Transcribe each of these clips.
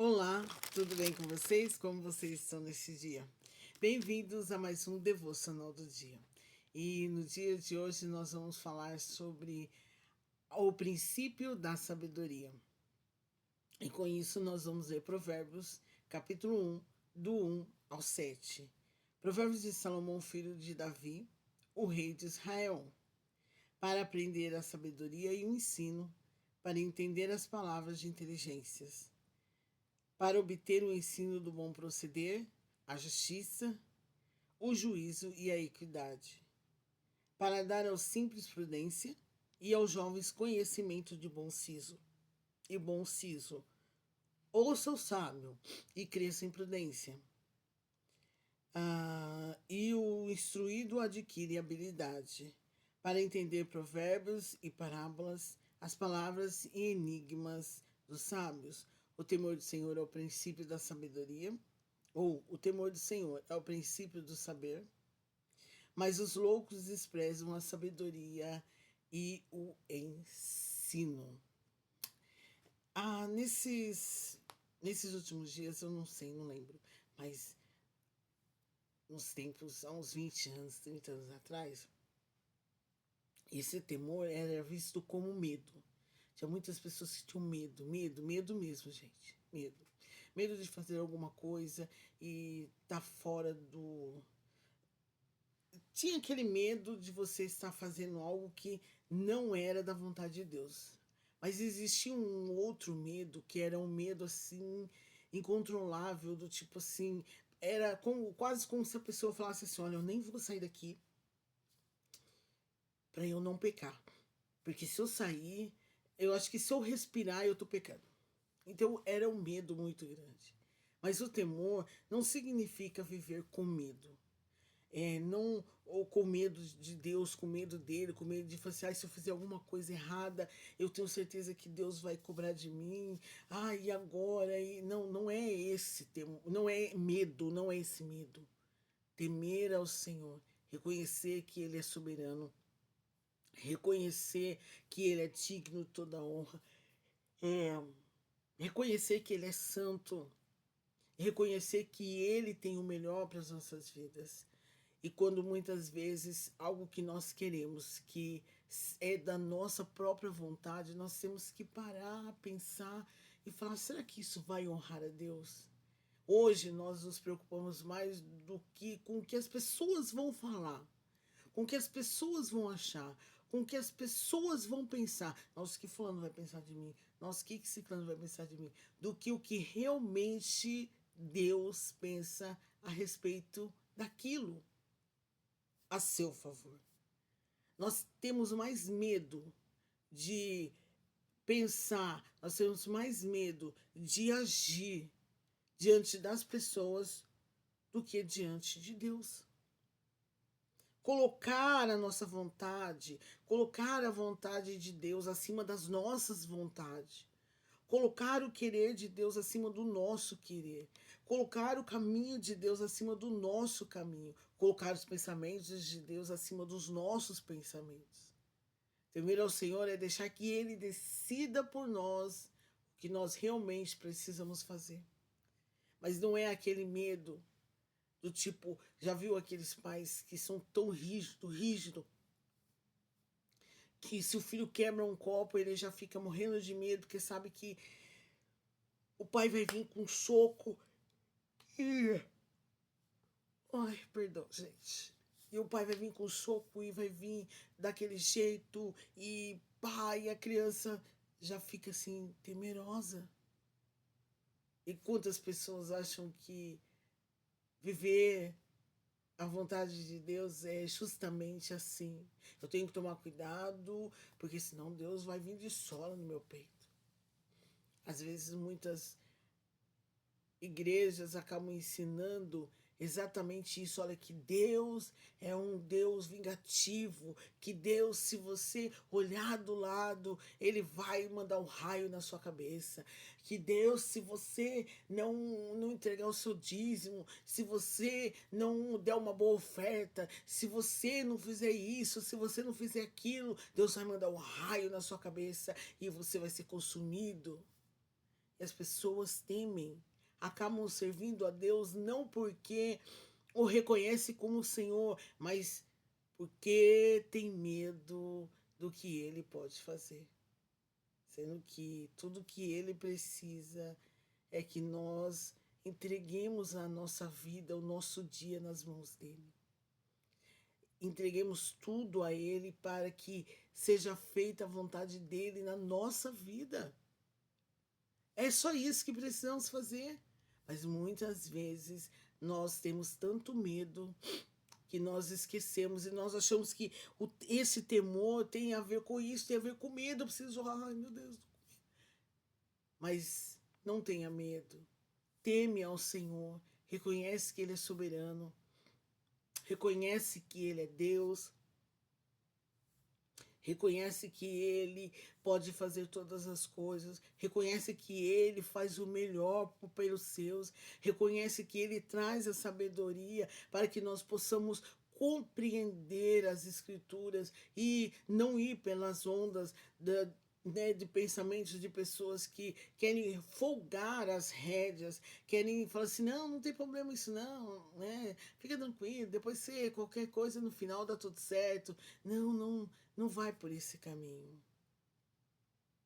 Olá, tudo bem com vocês? Como vocês estão nesse dia? Bem-vindos a mais um Devocional do Dia. E no dia de hoje nós vamos falar sobre o princípio da sabedoria. E com isso nós vamos ler Provérbios, capítulo 1, do 1 ao 7. Provérbios de Salomão, filho de Davi, o rei de Israel, para aprender a sabedoria e o ensino, para entender as palavras de inteligências, para obter o ensino do bom proceder, a justiça, o juízo e a equidade, para dar aos simples prudência e aos jovens conhecimento de bom siso. E bom siso. Ouça o sábio e cresça em prudência. E o instruído adquire habilidade para entender provérbios e parábolas, as palavras e enigmas dos sábios. O temor do Senhor é o princípio da sabedoria, ou o temor do Senhor é o princípio do saber, mas os loucos desprezam a sabedoria e o ensino. Nesses últimos dias, eu não sei, não lembro, mas nos tempos, há uns 20 anos, 30 anos atrás, esse temor era visto como medo. Tinha muitas pessoas que tinham medo mesmo, gente. Medo. Medo de fazer alguma coisa e tá fora do. Tinha aquele medo de você estar fazendo algo que não era da vontade de Deus. Mas existia um outro medo, que era um medo assim, incontrolável, do tipo assim, era como, quase como se a pessoa falasse assim: olha, eu nem vou sair daqui para eu não pecar. Porque se eu sair, eu acho que se eu respirar, eu tô pecando. Então era um medo muito grande. Mas o temor não significa viver com medo. Não, ou com medo de Deus, com medo dele, com medo de falar assim, se eu fizer alguma coisa errada, eu tenho certeza que Deus vai cobrar de mim. E agora? Não, não é esse temor, não é medo, não é esse medo. Temer ao Senhor, reconhecer que Ele é soberano, reconhecer que Ele é digno de toda honra, é, reconhecer que Ele é santo, reconhecer que Ele tem o melhor para as nossas vidas. E quando muitas vezes algo que nós queremos, que é da nossa própria vontade, nós temos que parar, pensar e falar: será que isso vai honrar a Deus? Hoje nós nos preocupamos mais do que com o que as pessoas vão falar, com o que as pessoas vão achar, com o que as pessoas vão pensar. Nossa, o que fulano vai pensar de mim? Nossa, o que ciclano vai pensar de mim? Do que o que realmente Deus pensa a respeito daquilo a seu favor. Nós temos mais medo de pensar, nós temos mais medo de agir diante das pessoas do que diante de Deus. Colocar a nossa vontade, colocar a vontade de Deus acima das nossas vontades. Colocar o querer de Deus acima do nosso querer. Colocar o caminho de Deus acima do nosso caminho. Colocar os pensamentos de Deus acima dos nossos pensamentos. Temer ao Senhor é deixar que Ele decida por nós o que nós realmente precisamos fazer. Mas não é aquele medo do tipo, já viu aqueles pais que são tão rígido, que se o filho quebra um copo, ele já fica morrendo de medo, porque sabe que o pai vai vir com um soco e... Ai, perdão, gente. E o pai vai vir com um soco e vai vir daquele jeito e pá, e a criança já fica assim, temerosa. E quantas pessoas acham que viver a vontade de Deus é justamente assim. Eu tenho que tomar cuidado, porque senão Deus vai vir de sola no meu peito. Às vezes muitas igrejas acabam ensinando exatamente isso. Olha, que Deus é um Deus vingativo, que Deus, se você olhar do lado, Ele vai mandar um raio na sua cabeça, que Deus, se você não entregar o seu dízimo, se você não der uma boa oferta, se você não fizer isso, se você não fizer aquilo, Deus vai mandar um raio na sua cabeça e você vai ser consumido. E as pessoas temem, acabam servindo a Deus não porque o reconhece como Senhor, mas porque tem medo do que ele pode fazer. Sendo que tudo que ele precisa é que nós entreguemos a nossa vida, o nosso dia nas mãos dele. Entreguemos tudo a ele para que seja feita a vontade dele na nossa vida. É só isso que precisamos fazer. Mas muitas vezes nós temos tanto medo que nós esquecemos e nós achamos que esse temor tem a ver com isso, tem a ver com medo. Eu preciso, ai meu Deus. Mas não tenha medo. Teme ao Senhor. Reconhece que Ele é soberano. Reconhece que Ele é Deus. Reconhece que Ele pode fazer todas as coisas. Reconhece que Ele faz o melhor pelos seus. Reconhece que Ele traz a sabedoria para que nós possamos compreender as Escrituras e não ir pelas ondas de pensamentos de pessoas que querem folgar as rédeas, querem falar assim, não tem problema isso não, né? Fica tranquilo, depois você, qualquer coisa no final dá tudo certo. Não vai por esse caminho.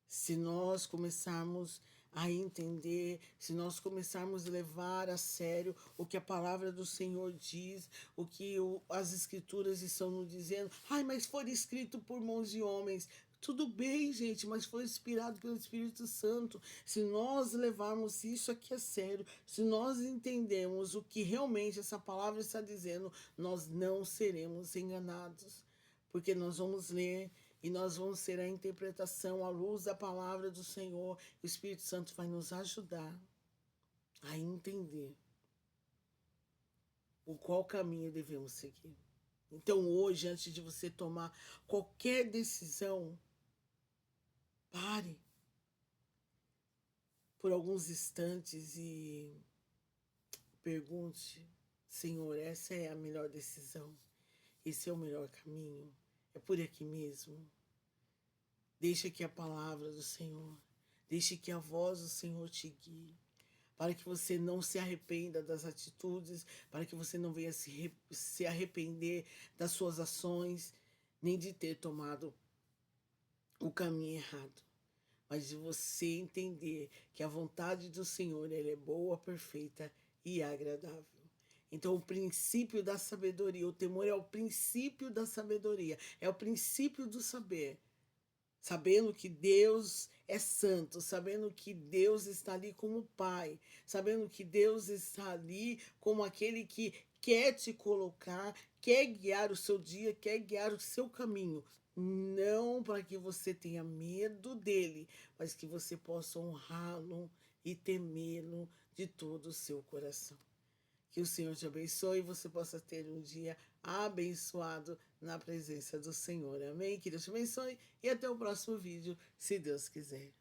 Se nós começarmos a entender, se nós começarmos a levar a sério o que a palavra do Senhor diz, o que as Escrituras estão nos dizendo, mas foi escrito por mãos de homens. Tudo bem, gente, mas foi inspirado pelo Espírito Santo. Se nós levarmos isso aqui a sério, se nós entendermos o que realmente essa palavra está dizendo, nós não seremos enganados. Porque nós vamos ler e nós vamos ter a interpretação à luz da palavra do Senhor. O Espírito Santo vai nos ajudar a entender o qual caminho devemos seguir. Então hoje, antes de você tomar qualquer decisão, pare por alguns instantes e pergunte, Senhor, essa é a melhor decisão? Esse é o melhor caminho? É por aqui mesmo? Deixa que a palavra do Senhor, deixe que a voz do Senhor te guie, para que você não se arrependa das atitudes, para que você não venha se arrepender das suas ações, nem de ter tomado o caminho errado, mas de você entender que a vontade do Senhor ela é boa, perfeita e agradável. Então, o princípio da sabedoria, o temor é o princípio da sabedoria, é o princípio do saber. Sabendo que Deus é santo, sabendo que Deus está ali como Pai, sabendo que Deus está ali como aquele que quer te colocar, quer guiar o seu dia, quer guiar o seu caminho. Não para que você tenha medo dele, mas que você possa honrá-lo e temê-lo de todo o seu coração. Que o Senhor te abençoe e você possa ter um dia abençoado na presença do Senhor. Amém? Que Deus te abençoe e até o próximo vídeo, se Deus quiser.